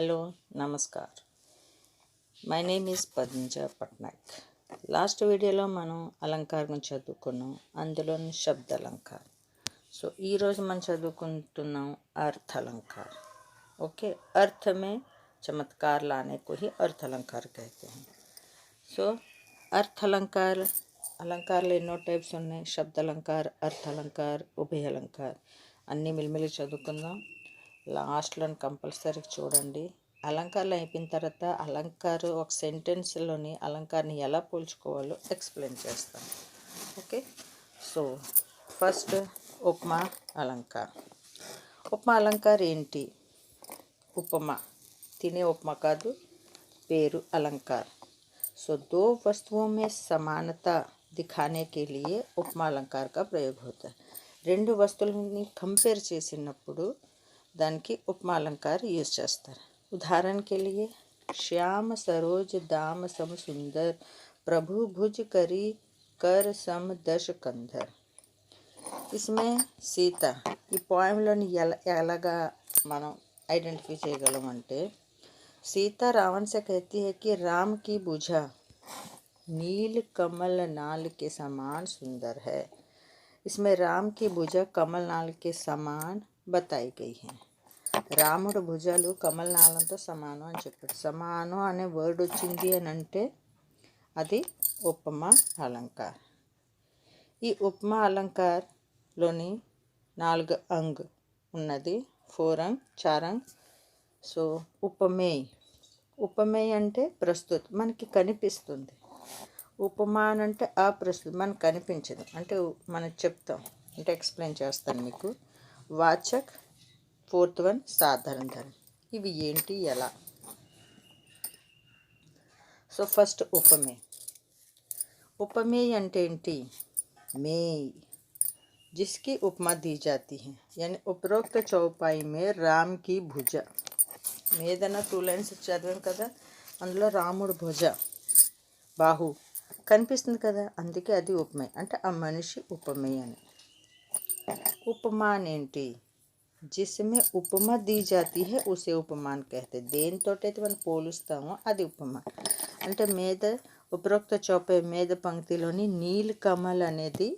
Hello namaskar. My name is Padmaja Patnaik. Last వీడియోలో మనం అలంకారం చదువుకున్నాం, అందులోని శబ్ద అలంకార్. సో ఈరోజు మనం చదువుకుంటున్నాం अर्थ अलंकार. ओके, अर्थ में चमत्कार लाने को ही अर्थ अलंकार कहते हैं. సో अर्थ अलंकार అలంకారాలు ఎన్నో టైప్స్ ఉన్నాయి. శబ్ద అలంకార్, అర్థ అలంకార్, ఉభయ అలంకార్ అన్నీ మిలిమిలి చదువుకుందాం. లాస్ట్లో కంపల్సరీ చూడండి. అలంకారాలు అయిపోయిన తర్వాత అలంకారు ఒక సెంటెన్స్లోని అలంకారాన్ని ఎలా పోల్చుకోవాలో ఎక్స్ప్లెయిన్ చేస్తాను. ఓకే, సో ఫస్ట్ ఉపమా అలంకార్. ఉపమా అలంకార్ ఏంటి? ఉపమా తినే ఉపమా కాదు, పేరు अलंकार. सो दो वस्तुओं में समानता दिखाने के लिए उपमा अलंकार का प्रयोग होता है. రెండు వస్తువులని కంపేర్ చేసినప్పుడు దానికి ఉపమా अलंकार యూజ్ చేస్తారు. उदाहरण के लिए श्याम सरोज दाम सम सुंदर प्रभु भुज करी कर सम दश कंधर. इसमें సీత ఈ పోయంలోని ఎలాగా మనం ఐడెంటిఫై చేయగలం అంటే, सीता रावण से कहती है कि राम की भुजा नील कमल नाल के समान सुंदर है. इसमें राम की भुजा कमल नाल के समान बताई गई है. రాముడు భుజాలు కమల నాళంతో సమానం అని చెప్పాడు. సమానం అనే వర్డ్ వచ్చింది అని అంటే అది ఉపమా అలంకార్. ఈ ఉపమా అలంకార్లోని 4 అంగ్ ఉన్నది, 4 అంగ్ 4 అంగ్. సో ఉపమేయ్, ఉపమేయ్ అంటే ప్రస్తుత మనకి కనిపిస్తుంది. ఉపమా అంటే అప్రస్తుత మనకు కనిపించదు, అంటే మనం చెప్తాం, అంటే ఎక్స్ప్లెయిన్ చేస్తాను మీకు. వాచక్, 4th వన్ సాధారణ ధర్మం. ఇవి ఏంటి, ఎలా? సో ఫస్ట్ ఉపమే. उपमेय అంటే ఏంటి? మేయ్ जिसकी उपमा दी जाती है, यानी उपरोक्त चौपाई में राम की भुजा. ఏదైనా 2 లైన్స్ చదివాం కదా, అందులో రాముడు భుజ బాహు కనిపిస్తుంది కదా, అందుకే అది ఉపమేయ, అంటే ఆ మనిషి ఉపమేయ అని. ఉపమాన్ ఏంటి? जिसमें उपमा दी जाती है उसे उपमान कहते. దేనితోటైతే మనం పోలుస్తామో అది ఉపమా. అంటే మీద ఉపరోక్త చౌపై మీద పంక్తిలోని నీల్ కమల్ అనేది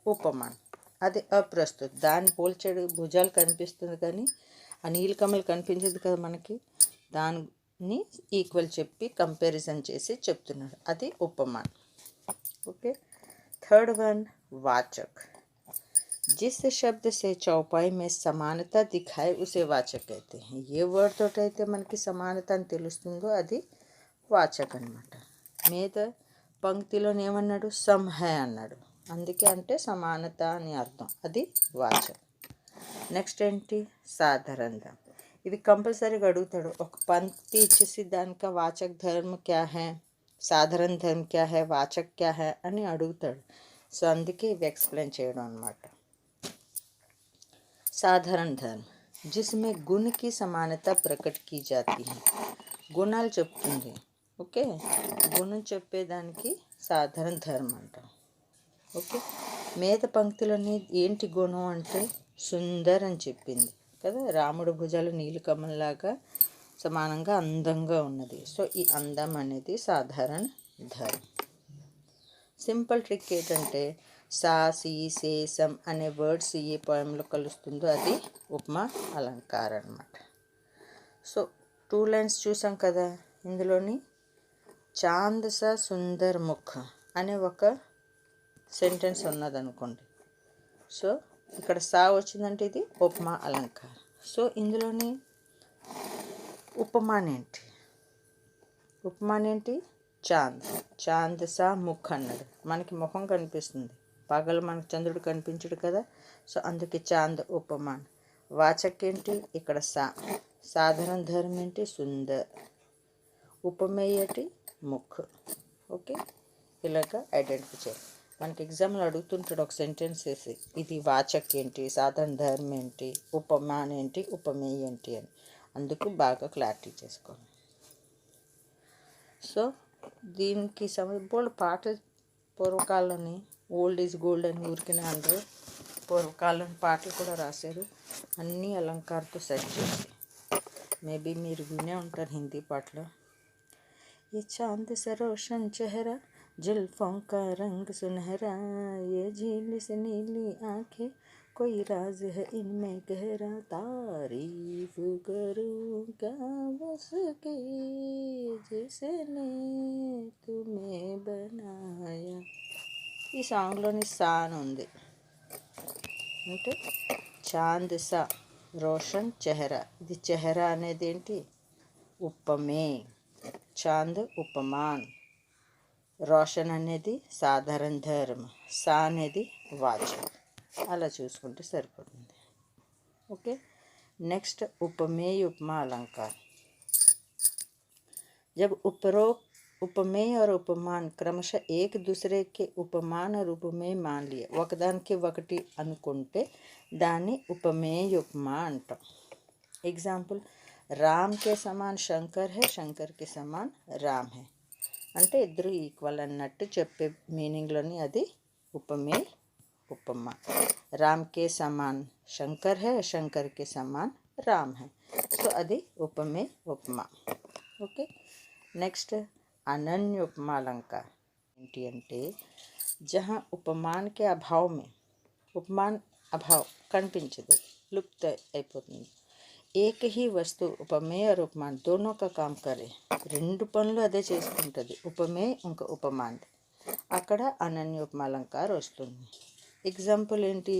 ఉపమాన్, అది అప్రస్తుత. దాన్ని పోల్చాడు, భుజాలు కనిపిస్తుంది కానీ ఆ నీల్ కమల్ కనిపించదు కదా మనకి, దాన్ని ఈక్వల్ చెప్పి కంపారిజన్ చేసి చెప్తున్నాడు, అది ఉపమాన్. Okay, 3rd one వాచక్. जिस शब्द से चौपाई में समानता दिखाए उसे वाचक कहते हैं. ఏ వర్డ్ తోటైతే మనకి సమానత అని తెలుస్తుందో అది వాచక్ అన్నమాట. మీద పంక్తిలో ఏమన్నాడు? సమ్ హై అన్నాడు, అందుకే అంటే సమానత అని అర్థం, అది వాచక్. నెక్స్ట్ ఏంటి? సాధారణత. ఇది కంపల్సరీగా అడుగుతాడు. ఒక పంక్తి ఇచ్చేసి దానికి వాచక్ ధర్మ క్యా హై, సాధారణ ధర్మ క్యా హై, వాచక్ క్యా హై అని అడుగుతాడు. సో అందుకే ఇవి ఎక్స్ప్లెయిన్ చేయడం అన్నమాట. साधारण धर्म जिसमें गुण की समानता प्रकट की जाती है. గుణాలు చెప్తుంది. ఓకే, గుణం చెప్పేదానికి సాధారణ ధర్మం అంటాం. ఓకే, మీద పంక్తిలోని ఏంటి గుణం అంటే సుందర్ అని చెప్పింది కదా, రాముడు భుజాలు నీలకమల్లాగా సమానంగా అందంగా ఉన్నది. సో ఈ అందం అనేది సాధారణ ధర్మం. సింపుల్ ట్రిక్ ఏంటంటే సా సి సే సమ్ అనే వర్డ్స్ ఏ పోయంలో కలుస్తుందో అది ఉపమా అలంకారం అన్నమాట. సో 2 లైన్స్ చూసాం కదా, ఇందులోని చాంద్ సా సుందర్ ముఖ్ అనే ఒక సెంటెన్స్ ఉన్నదనుకోండి. సో ఇక్కడ సా వచ్చిందంటే ఇది ఉపమా అలంకారం. సో ఇందులోని ఉపమాన్ ఏంటి? ఉపమాన్ ఏంటి? చాంద్, చాంద్ సా ముఖ్ అన్నాడు, మనకి ముఖం కనిపిస్తుంది, పగలు మనకు చంద్రుడు కనిపించడు కదా, సో అందుకే చాంద్ ఉపమాన్. వాచక్ ఏంటి? ఇక్కడ సా. సాధారణ ధర్మం ఏంటి? సుందర్. ఉపమేయటి ముఖ్. ఓకే, ఇలాగ ఐడెంటిఫై చేయాలి. మనకి ఎగ్జామ్లో అడుగుతుంటాడు ఒక సెంటెన్స్ వేసి, ఇది వాచక్ ఏంటి, సాధారణ ధర్మం ఏంటి, ఉపమాన్ ఏంటి, ఉపమేయ ఏంటి అని, అందుకు బాగా క్లారిటీ చేసుకోవాలి. సో దీనికి బోల్డ్ పాటలు పూర్వకాలంలోని ఓల్డ్ ఈజ్ గోల్డ్ అని ఊరికనే అందరూ పూర్వకాలం పాటలు కూడా రాశారు, అన్నీ అలంకారంతో సెట్ చేసి. మేబీ మీరు వినే ఉంటారు హిందీ పాటలు. ये चांद सा रोशन चेहरा, जुल्फों का रंग सुनहरा, ये झील से नीली आंखें, कोई राज है इनमें गहरा, तारीफ करूं क्या उसकी जिसने तुम्हें बनाया. ఈ సాంగ్లోని సా అని ఉంది అంటే చాంద్ సా రోషన్ చెహరా. ఇది చెహరా అనేది ఏంటి? ఉపమే. చాంద్ ఉపమాన్. రోషన్ అనేది సాధారణ ధర్మ. సా అనేది వాచకం. అలా చూసుకుంటే సరిపోతుంది. ఓకే. నెక్స్ట్ उपमेय उपमा अलंकार. जब उपमेय और उपमान क्रमशः एक दूसरे के उपमान और उपमेय मान लिए, ఒకదానికి ఒకటి అనుకుంటే దాన్ని ఉపమేయ ఉపమా అంటాం. ఎగ్జాంపుల్, రామ్ కే సమాన్ శంకర్ హై, శంకర్ కే సమాన్ రామ్ హై అంటే ఇద్దరు ఈక్వల్ అన్నట్టు చెప్పే మీనింగ్లోని అది ఉపమేయ उपमा. राम के समान शंकर है, शंकर के समान राम है. सो अदि उपमेय उपमा. ओके. नेक्स्ट अनन्य उपमा अलंकार ఏంటి అంటే जहाँ उपमान के अभाव में उपमान अभाव కనిపించదు, లుప్త అయిపోతుంది. ఏక హీ వస్తు ఉపమేయ और उपमान दोनों का काम करे. రెండు పనులు అదే చేసుకుంటుంది, ఉపమేయ ఇంకా ఉపమాన్. అక్కడ అనన్య ఉపమా अलंकार వస్తుంది. एग्जाम्पल ఏంటి?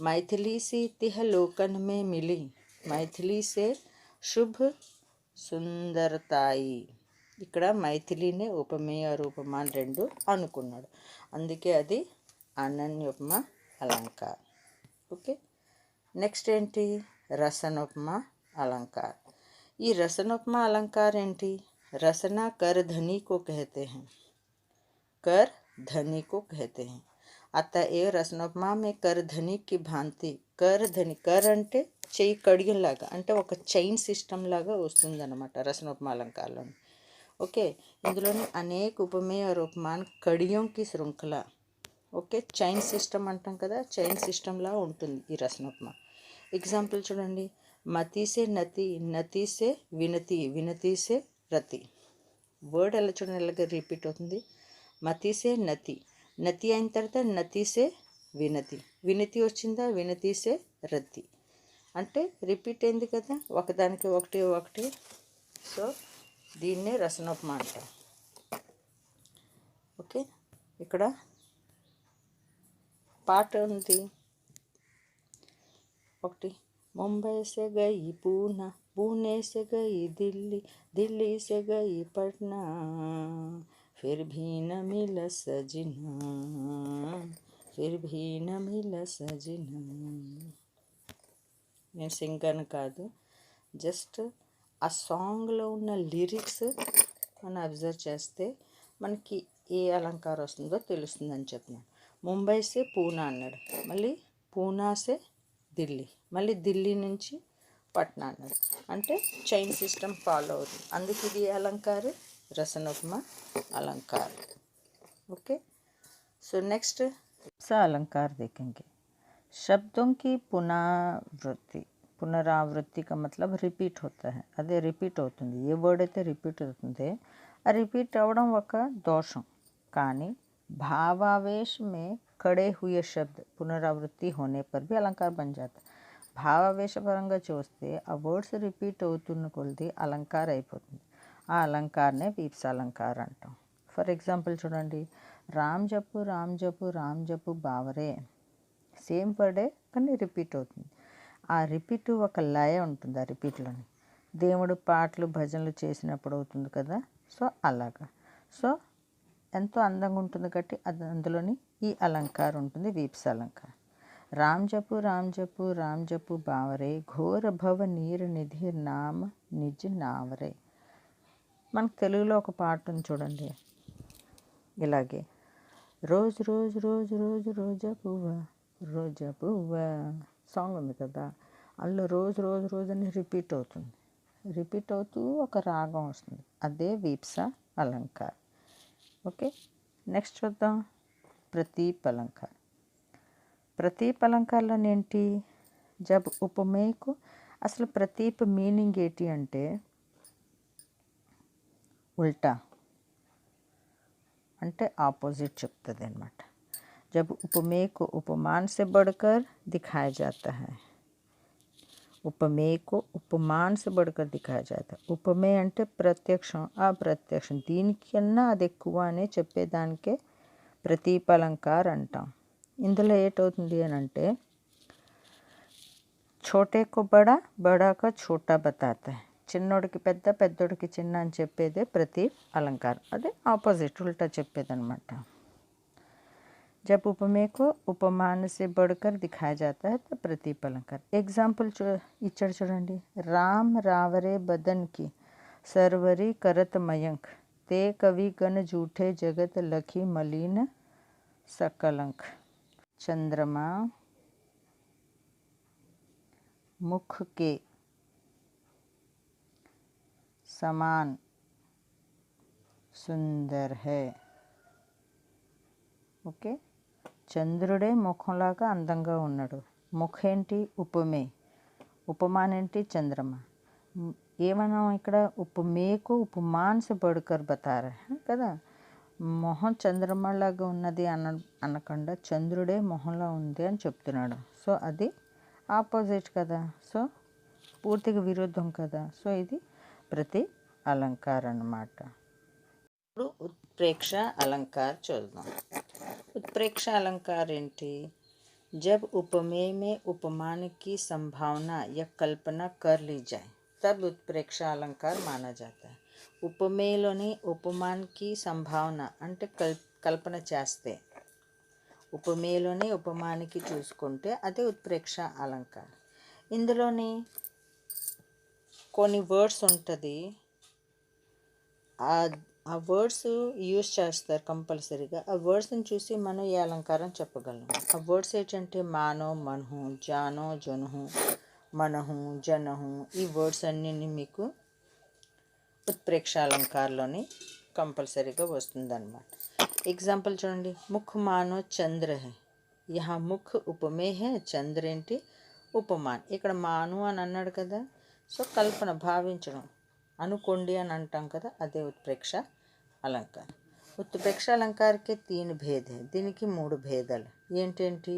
मैथिली से तिह लोकन में मिली, मैथिली से शुभ సుందరతాయి. ఇక్కడ మైథిలినే ఉపమేయ ఉపమాన్ రెండు అనుకున్నాడు, అందుకే అది అనన్యోపమా అలంకార్. ఓకే. నెక్స్ట్ ఏంటి? రసనోపమా అలంకార్. ఈ రసనోపమా అలంకార్ ఏంటి? రసना कर धनी को कहते हैं, कर धनी को कहते हैं. अतः ఏ రసనోపమా మే కర్ ధని కి భాంతి. కర్ ధని, కర్ అంటే చెయ్యి కడియం లాగా, అంటే ఒక చైన్ సిస్టమ్ లాగా వస్తుంది అనమాట రసనోపమా అలంకారంలో. ఓకే. ఇందులోని అనేక ఉపమేయ ఉపమాన్ కడియం కి శృంఖల. ఓకే. చైన్ సిస్టమ్ అంటాం కదా, చైన్ సిస్టమ్లా ఉంటుంది ఈ రసనోపమా. ఎగ్జాంపుల్ చూడండి, మతి సే నతి, నతి సే వినతి, వినతి సే రతి. వర్డ్ ఎలా చూడండి ఎలాగ రిపీట్ అవుతుంది. మతి సే నతి, నతి అయిన తర్వాత నతి సే వినతి, వినతి వచ్చిందా, వినతి సే రతి. అంటే రిపీట్ అయింది కదా, ఒకదానికి ఒకటి ఒకటి. సో దీన్నే రసనోపమా అంటాం. ఓకే. ఇక్కడ పాట ఉంది ఒకటి. ముంబై సే గయి పూనా, పూణే సే గయి ఢిల్లీ, ఢిల్లీ సే గయి పట్నా, फिर भी न मिला सजना, फिर भी न मिला सजना. నేను సింగర్ని కాదు, జస్ట్ ఆ సాంగ్లో ఉన్న లిరిక్స్ మనం అబ్జర్వ్ చేస్తే మనకి ఏ అలంకారం వస్తుందో తెలుస్తుందని చెప్తున్నాను. ముంబై సే పూనా అన్నాడు, మళ్ళీ పూనా సే ఢిల్లీ, మళ్ళీ ఢిల్లీ నుంచి పట్నా అన్నాడు. అంటే చైన్ సిస్టమ్ ఫాలో అవుతుంది, అందుకే ఇది అలంకారం रसनोपमा अलंकार. ओके. सो नेक्स्ट सा अलंकार देखेंगे. शब्दों की पुनरावृत्ति. पुनरावृत्ति का मतलब रिपीट होता है, अदे रिपीट అవుతుంది. ఏ వర్డ్ అయితే రిపీట్ అవుతుంది ఆ రిపీట్ అవ్వడం ఒక దోషం. కానీ भावावेश में खड़े हुए शब्द पुनरावृत्ति होने पर भी अलंकार बन जाता. భావావేశ పరంగా చూస్తే ఆ వర్డ్స్ రిపీట్ అవుతున్న కొలది అలంకార అయిపోతుంది. ఆ అలంకారనే వీప్స అలంకార అంటాం. ఫర్ ఎగ్జాంపుల్ చూడండి, రామ్ జపు రామ్ జపు రామ్ జపు బావరే. సేమ్ వర్డే కానీ రిపీట్ అవుతుంది. ఆ రిపీట్ ఒక లయ ఉంటుంది ఆ రిపీట్లోని. దేవుడు పాటలు భజనలు చేసినప్పుడు అవుతుంది కదా, సో అలాగా. సో ఎంతో అందంగా ఉంటుంది కాబట్టి అది అందులోని ఈ అలంకారం ఉంటుంది, వీప్స అలంకారం. రామ్ జపు రామ్ జపు రామ్ జపు బావరే, ఘోర భవ నీర నిధి నామ నిజ్ నావరే. మనకు తెలుగులో ఒక పాట ఉంది చూడండి ఇలాగే, రోజు రోజు రోజు రోజు రోజా పువ్వ, రోజా పువ్వ సాంగ్ ఉంది కదా, అందులో రోజు రోజు రోజు అని రిపీట్ అవుతుంది. రిపీట్ అవుతూ ఒక రాగం వస్తుంది, అదే వీప్స అలంకార్. ఓకే. నెక్స్ట్ చూద్దాం ప్రతీప్ అలంకార్. प्रतीप अलंकार ఏంటి? जब उपमेय को అసలు ప్రతీప మీనింగ్ ఏంటి అంటే ఉల్టా అంటే ఆపోజిట్ చెప్తుంది అన్నమాట. जब उपमेय को उपमान से बढ़कर दिखाया जाता है, उपमेय को उपमान से बढ़कर दिखाया जाता है. ఉపమేయ అంటే ప్రత్యక్షం అప్రత్యక్షం దీనికన్నా అది ఎక్కువ అని చెప్పేదానికే ప్రతీపలంకార అంటాం. ఇందులో ఏటవుతుంది అని అంటే छोटे को बड़ा बड़ा का छोटा बताता है. చిన్నోడికి పెద్ద పెద్దోడికి చిన్న అని చెప్పేదే ప్రతి అలంకారం. అదే ఆపోజిట్ ఉల్టా చెప్పేదన్నమాట. जब उपमेय को उपमान से बढ़कर दिखाया जाता है तो प्रतीप अलंकार. एग्जाम्पल इच्छड़ చూడండి. राम रावरे बदन की सरवरी करत मयंक ते कवि गण झूठे जगत लखी मलिन सकलंक. चंद्रमा मुख के समान सुंदर है. ఓకే, చంద్రుడే ముఖంలాగా అందంగా ఉన్నాడు. ముఖేంటి ఉపమే, ఉపమాన్ ఏంటి చంద్రమ. ఏమన్నా ఇక్కడ ఉపమేకు ఉపమాన్ సే బడ్కర్ బతారా కదా. మొహం చంద్రమలాగా ఉన్నది అనకుండా చంద్రుడే మొహంలో ఉంది అని చెప్తున్నాడు. సో అది ఆపోజిట్ కదా, సో పూర్తిగా విరుద్ధం కదా. సో ఇది ప్రతి అలంకారం అన్నమాట. ఇప్పుడు उत्प्रेक्षा अलंकार చూద్దాం. उत्प्रेक्षा अलंकार ఏంటి? जब उपमेय में उपमान की संभावना या कल्पना कर ली जाए तब उत्प्रेक्षा अलंकार माना जाता है. ఉపమేయలోని ఉపమాన్కి సంభావన అంటే కల్పన చేస్తే, ఉపమేయలోని ఉపమానికి చూసుకుంటే అదే ఉత్ప్రేక్ష అలంకారం. ఇందులోని కొన్ని వర్డ్స్ ఉంటుంది, ఆ వర్డ్స్ యూజ్ చేస్తారు కంపల్సరీగా. ఆ వర్డ్స్ని చూసి మనం ఏ అలంకారం చెప్పగలం. ఆ వర్డ్స్ ఏంటంటే మానో మనహు, జానో జనుహు, మనహు జనహు. ఈ వర్డ్స్ అన్నీ మీకు ఉత్ప్రేక్ష అలంకారంలోని కంపల్సరీగా వస్తుందన్నమాట. ఎగ్జాంపుల్ చూడండి. ముఖ్ మానో చంద్ర హై, యహా ముఖ్ ఉపమే హై, చంద్ర ఏంటి ఉపమాన్. ఇక్కడ మాను అని అన్నాడు కదా, సో కల్పన భావించడం, అనుకోండి అని అంటాం కదా, అదే ఉత్ప్రేక్ష अलंकार. उत्प्रेक्ष अलंकार के 3 भेद हैं. దీనికి 3 భేదాలు ఏంటేంటి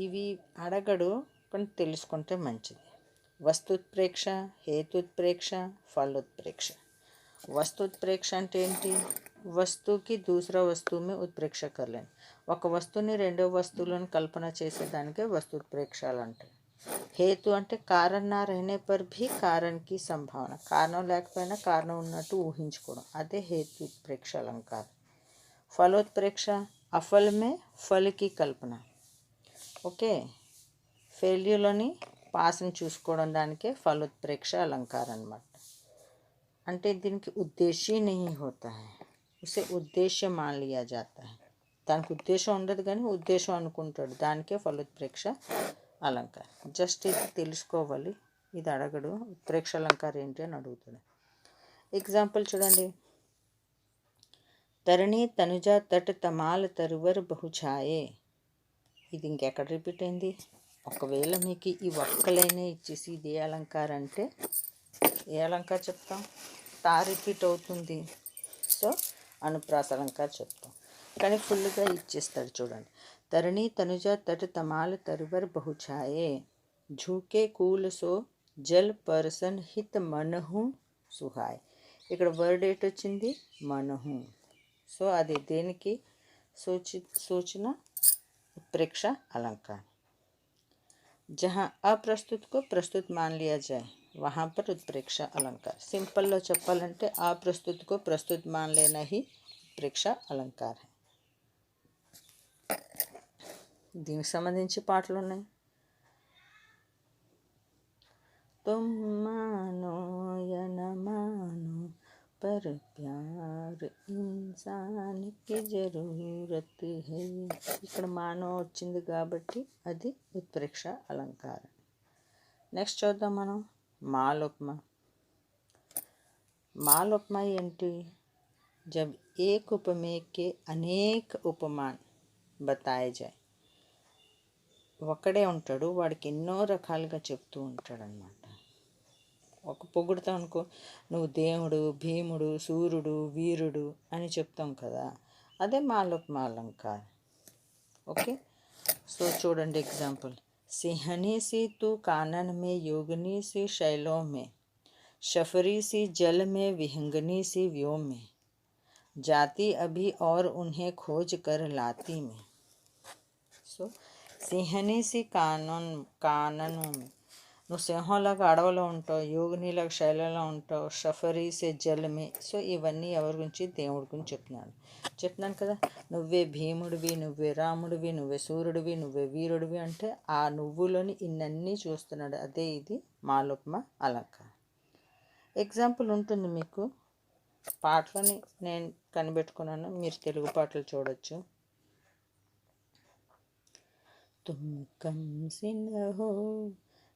ఇవి అడగడు, కానీ తెలుసుకుంటే మంచిది. వస్తుత్ప్రేక్ష, హేతుత్ప్రేక్ష, फलोत्प्रेक्ष. वस्तुत्प्रेक्ष అంటే ఏంటి? వస్తువుకి దూసరా వస్తువు में उत्प्रेक्ष कर लेना. ఒక వస్తువుని రెండో వస్తువులను కల్పన చేసేదానికే వస్తుత్ప్రేక్షలు అంటారు. हेतु అంటే कारण ना रहने पर भी कारण की संभावना, కారణం లేకపోయినా కారణం ఉన్నట్టు ఊహించుకోవడం, అదే हेतुत्प्रेक्ष अलंकार. फलोत्प्रेक्ष अफल में फल की कल्पना. ఓకే, ఫెయిల్యూర్లోని పాస్ని చూసుకోవడం దానికే फलोत्प्रेक्ष अलंकार అన్నమాట. అంటే దీనికి ఉద్దేశ్య नहीं होता है, उसे उद्देश्य मान लिया जाता है. దానికి ఉద్దేశం ఉండదు కానీ ఉద్దేశం అనుకుంటాడు, దానికే फलोत्प्रेक्ष अलंकार. జస్ట్ ఇది తెలుసుకోవాలి, ఇది అడగడు. ఉత్ప్రేక్ష అలంకారం ఏంటి అని అడుగుతాడు. ఎగ్జాంపుల్ చూడండి. తరణి తనుజ తట్ తమాల తరువర్ బహుఛాయే. ఇది ఇంకెక్కడ రిపీట్ అయింది? ఒకవేళ మీకు ఈ ఒక్కలైనా ఇచ్చేసి ఇది ఏ అలంకారం అంటే ఏ అలంకారం చెప్తాం? తా రిపీట్ అవుతుంది, సో అనుప్రాస అలంకారం చెప్తాం. కానీ ఫుల్గా ఇచ్చేస్తాడు చూడండి. तरणी तनुजा तट तमाल तरवर बहुछाए, झूके कूल सो जल परसन हित मनहु सुहाय. ఇక్కడ వర్డ్ ఏట్ వచ్చింది? మనహు. సో అది దేనికి सूचना? उत्प्रेक्ष अलंकार. जहाँ अप्रस्तुत को प्रस्तुत मान लिया जाए वहाँ पर उत्प्रेक्ष अलंकार. సింపుల్లో చెప్పాలంటే अप्रस्तुत को प्रस्तुत मान लेना ही उत्प्रेक्ष अलंकार है. దీనికి సంబంధించి పాటలు ఉన్నాయి. तुम मानो या न मानो पर प्यार इंसान की जरूरत है. ఇక్కడ మానో వచ్చింది కాబట్టి అది ఉత్ప్రేక్ష అలంకారం. నెక్స్ట్ చూద్దాం మనం మాలోపమా. మాలోపమా ఏంటి? जब एक उपमेय के अनेक उपमान बताए जाए ఒక్కడే ఉంటాడు, వాడికి ఎన్నో రకాలుగా చెప్తూ ఉంటాడనమాట. ఒక పొగుడుతాం అనుకో, నువ్వు దేవుడు, భీముడు, సూర్యుడు, వీరుడు అని చెప్తాం కదా, అదే మాలోపమాలంకార్. ఓకే, సో చూడండి ఎగ్జాంపుల్. सिंहनी सी तू कानन में, योगनी सी शैलों में, शफरी सी जल में, विहंगनी सी व्योम में, जाती अभी और उन्हें खोज कर लाती में. సో సింహని సి కానను में, నువ్వు సింహంలాగా అడవిలో ఉంటావు, యోగినిలాగా శైలంలో ఉంటావు, షఫరీ సే జలమే. సో ఇవన్నీ ఎవరి గురించి? దేవుడి గురించి చెప్తున్నాను కదా. నువ్వే భీముడివి, నువ్వే రాముడివి, నువ్వే సూర్యుడివి, నువ్వే వీరుడివి అంటే ఆ నువ్వులోని ఇన్నన్నీ చూస్తున్నాడు. అదే ఇది మాలోపమ అలంకారం. ఎగ్జాంపుల్ ఉంటుంది మీకు, పాటలని నేను కనిపెట్టుకున్నాను, మీరు తెలుగు పాటలు చూడొచ్చు. तुम कम सिन हो,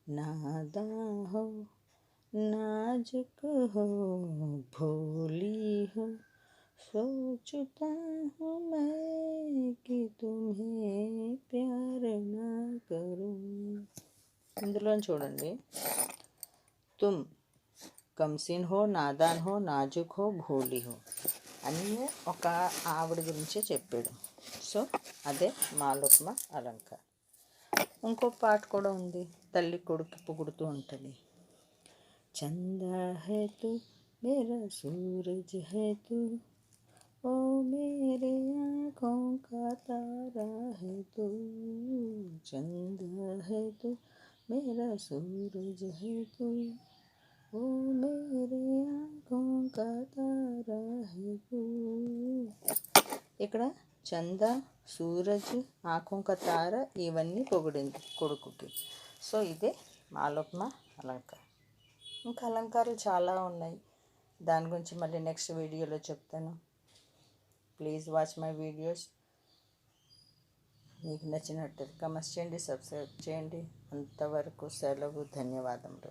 नादा हो, नाजुक हो, भोली हो, सोचता हूँ मैं कि तुम्हें प्यार ना करूँ. ఇందులో చూడండి, తుమ్ కమ్సిన్ హో, నాదాన్ హో, నాజుక్ హో, భోలీ హో అన్నీ ఒక ఆవిడ గురించే చెప్పాడు. సో అదే మాలోపమ అలంకారం. ఇంకో పాట కూడా ఉంది, తల్లి కొడుకు పొగుడుతూ ఉంటుంది. చందా హై తు, మేరా సూరజ్ హై తు, ఓ మేరే ఆంఖోं का तारा है तू, चंदा है तू, मेरा सूरज है तू, ओ मेरे आंखों का तारा है तू. ఇక్కడ చంద, సూరజ్, ఆంఖోं का तारा ఇవన్నీ పొగిడింది కొడుకుకి. సో ఇదే మాలోపమ అలంకారం. ఇంకా అలంకారాలు చాలా ఉన్నాయి, దాని గురించి మళ్ళీ నెక్స్ట్ వీడియోలో చెప్తాను. Please watch my videos. మీకు నచ్చినట్టు కామెంట్స్ చేయండి, సబ్స్క్రైబ్ చేయండి. అంతవరకు సెలవు, ధన్యవాదములు.